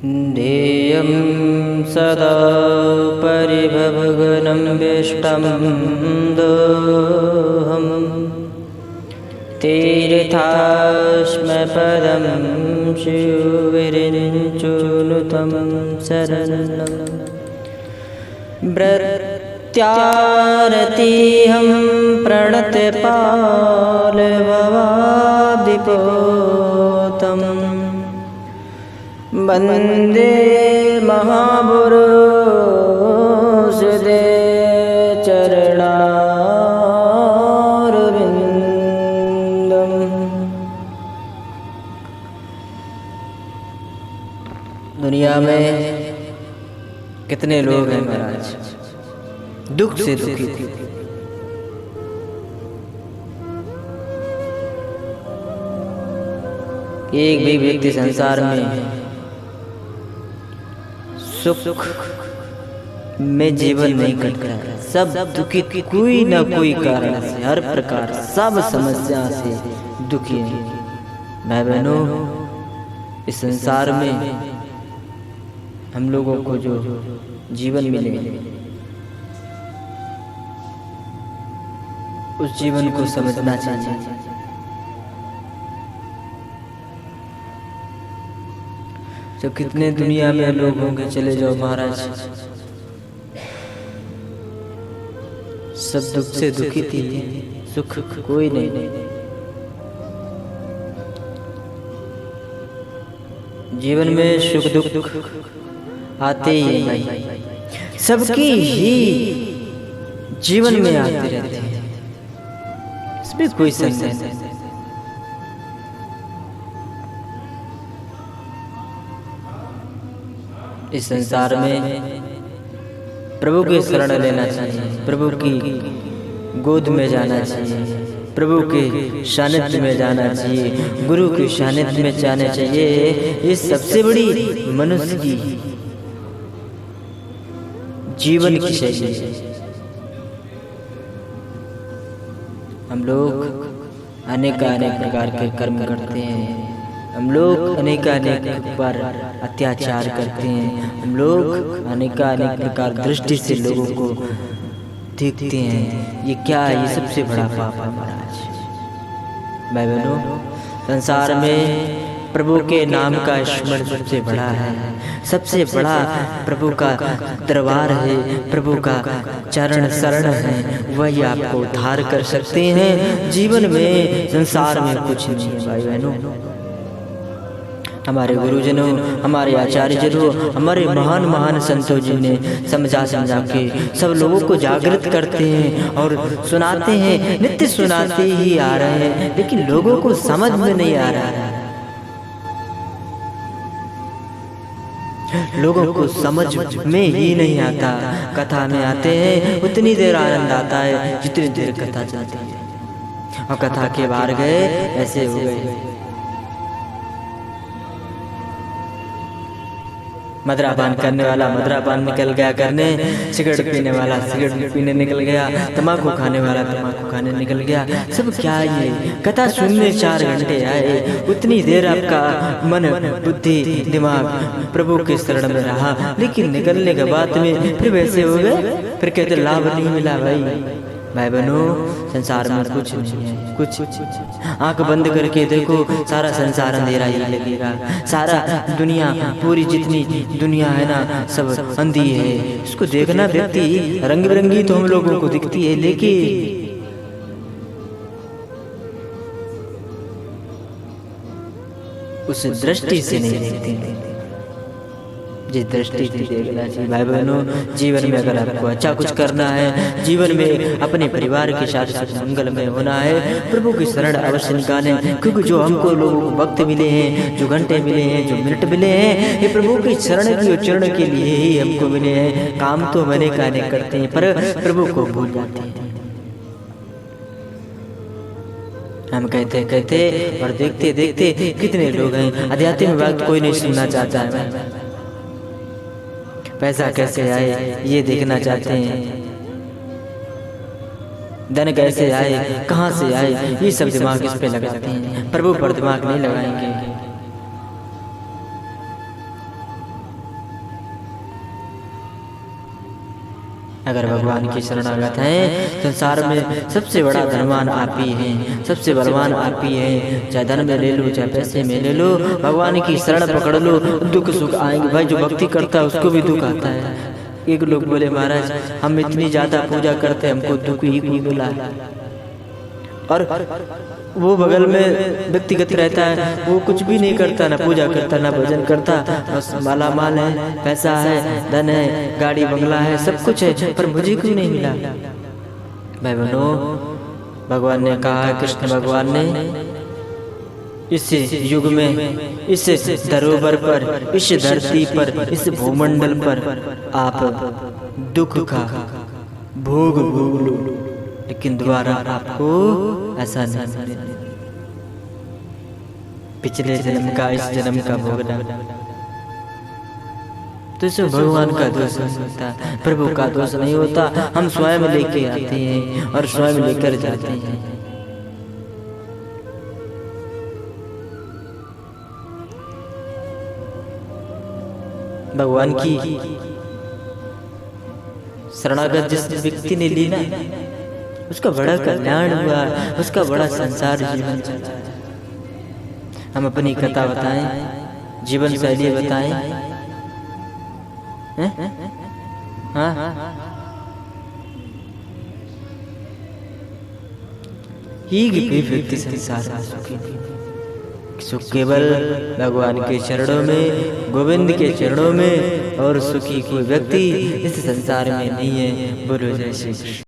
ध्येयं सदा परिभवगनं विष्टं दोहं तीर्थास्मपदं शिवविरिञ्चुनुतं शरणं प्रत्यारतिहं प्रणतपालभवाब्धिपोतं वन्दे महापुरुषदे चरणारविन्दम्। दुनिया में कितने लोग हैं महाराज दुख से दुखी थे। एक भी व्यक्ति संसार में सुख में जीवन नहीं कट रहा है, सब दुखी कोई ना कोई कारण से, हर प्रकार सब समस्या से दुखी हैं। भाई बहनों, इस संसार में हम लोगों को जो जीवन मिले उस जीवन को समझना चाहिए। तो कितने दुनिया में लोग होंगे, चले जाओ महाराज, सब दुख से दुखी थी, सुख कोई नहीं। जीवन में सुख दुख आते ही हैं भाई, सबकी ही जीवन में आते रहते हैं, इसमें कोई संदेह नहीं। इस संसार में प्रभु की शरण लेना चाहिए, प्रभु की गोद में जाना चाहिए, प्रभु के सानिध्य में जाना चाहिए, गुरु के सानिध्य में जाना चाहिए। ये सबसे बड़ी मनुष्य की जीवन की शैली है। हम लोग अनेक प्रकार के कर्म करते हैं, हम लोग अनेक पर अत्याचार करते हैं, हम लोग अनेक प्रकार दृष्टि से लोगों को देखते हैं। ये क्या है? ये सबसे बड़ा पाप है महाराज। भाई बहनों, संसार में प्रभु के नाम का स्मरण सबसे बड़ा है, सबसे बड़ा प्रभु का दरबार है, प्रभु का चरण शरण है, वही आपको उद्धार कर सकते हैं। जीवन में संसार में कुछ नहीं है भाई बहनों। हमारे गुरुजनों, हमारे आचार्यजनों, हमारे महान संतों जी ने समझा के सब लोगों को जागृत करते हैं और सुनाते हैं, नित्य सुनाते ही आ रहे हैं, लेकिन लोगों को समझ में नहीं आ रहा है। लोगों को समझ में ही नहीं आता। कथा में आते हैं, उतनी देर आनंद आता है जितनी देर कथा चलती है, और कथा के बाहर गए ऐसे हो गए। मदरापान करने वाला मदरापान निकल गया करने, सिगरेट पीने वाला सिगरेट पीने निकल गया, तम्बाकू खाने वाला तम्बाकू खाने निकल गया। सब क्या ये कथा सुनने 4 घंटे आए, उतनी देर आपका मन बुद्धि दिमाग प्रभु के शरण में रहा, लेकिन निकलने के बाद में फिर वैसे हो गए, फिर कहते लाभ नहीं मिला। भाई बहनों, संसार में कुछ नहीं है, कुछ आंख बंद करके देखो, सारा संसार अंधेरा ही लगेगा। सारा दुनिया, पूरी जितनी दुनिया है ना, सब अंधी है। इसको देखना व्यक्ति रंग बिरंगी तो हम लोगों को दिखती है, लेकिन उस दृष्टि से नहीं देखती, जिस दृष्टि से देखना चाहिए। भाई बहनों, जीवन में अगर आपको अच्छा कुछ करना है, जीवन में अपने परिवार के साथ मंगल में होना है, प्रभु की शरण अवश्य निकालें। क्योंकि जो हमको लोगों को वक्त मिले हैं, जो घंटे मिले हैं, जो मिनट मिले हैं, ये प्रभु की शरण की उच्चारण के लिए ही हमको मिले हैं। काम तो मैंने कहने करते हैं, पर प्रभु को भूल जाते हैं। हम कहते और देखते कितने लोग हैं, आध्यात्मिक बात कोई नहीं सुनना चाहता है। पैसा कैसे आए ये देखना चाहते हैं, धन कैसे आए, कहाँ से आए, ये सब दिमाग इस पे लगाते हैं, प्रभु पर दिमाग नहीं लगाएंगे। अगर भगवान की शरणागत हैं, संसार में सबसे बड़ा धनवान आप ही हैं, सबसे बलवान आप ही हैं। चाहे धन में ले लो, चाहे पैसे में ले लो, भगवान की शरण पकड़ लो, दुख सुख आएंगे। भाई जो भक्ति करता है उसको भी दुख आता है। एक लोग बोले महाराज हम इतनी ज्यादा पूजा करते हमको दुख ही क्यों मिला, और वो बगल में व्यक्तिगत रहता है, वो कुछ भी नहीं करता, ना पूजा करता ना भजन करता, बस माला माल है, पैसा है, धन है, गाड़ी बंगला है, सब कुछ है, पर मुझे क्यों नहीं मिला। भाई बहनों, भगवान ने कहा, कृष्ण भगवान ने, इस युग में, इस धरोहर पर, इस धरती पर, इस भूमंडल पर आप दुख का भोग भोग लो, लेकिन दोबारा आपको ऐसा नहीं मिलेगा। पिछले जन्म का इस जन्म का भोगना तो इसमें भगवान का दोष नहीं होता, प्रभु का दोष नहीं होता। हम स्वयं लेके आते हैं और स्वयं लेकर जाते हैं। भगवान की शरणागत जिस व्यक्ति ने ली ना, उसका बड़ा कल्याण हुआ, उसका बड़ा संसार जीवन चला। हम अपनी कथा बताएं, जीवन शैली बताएं, हाँ, ही व्यक्ति संसार में सुखी सुख केवल भगवान के चरणों में, गोविंद के चरणों में, और सुखी कोई व्यक्ति इस संसार में नहीं है। बोलो जय श्री कृष्ण।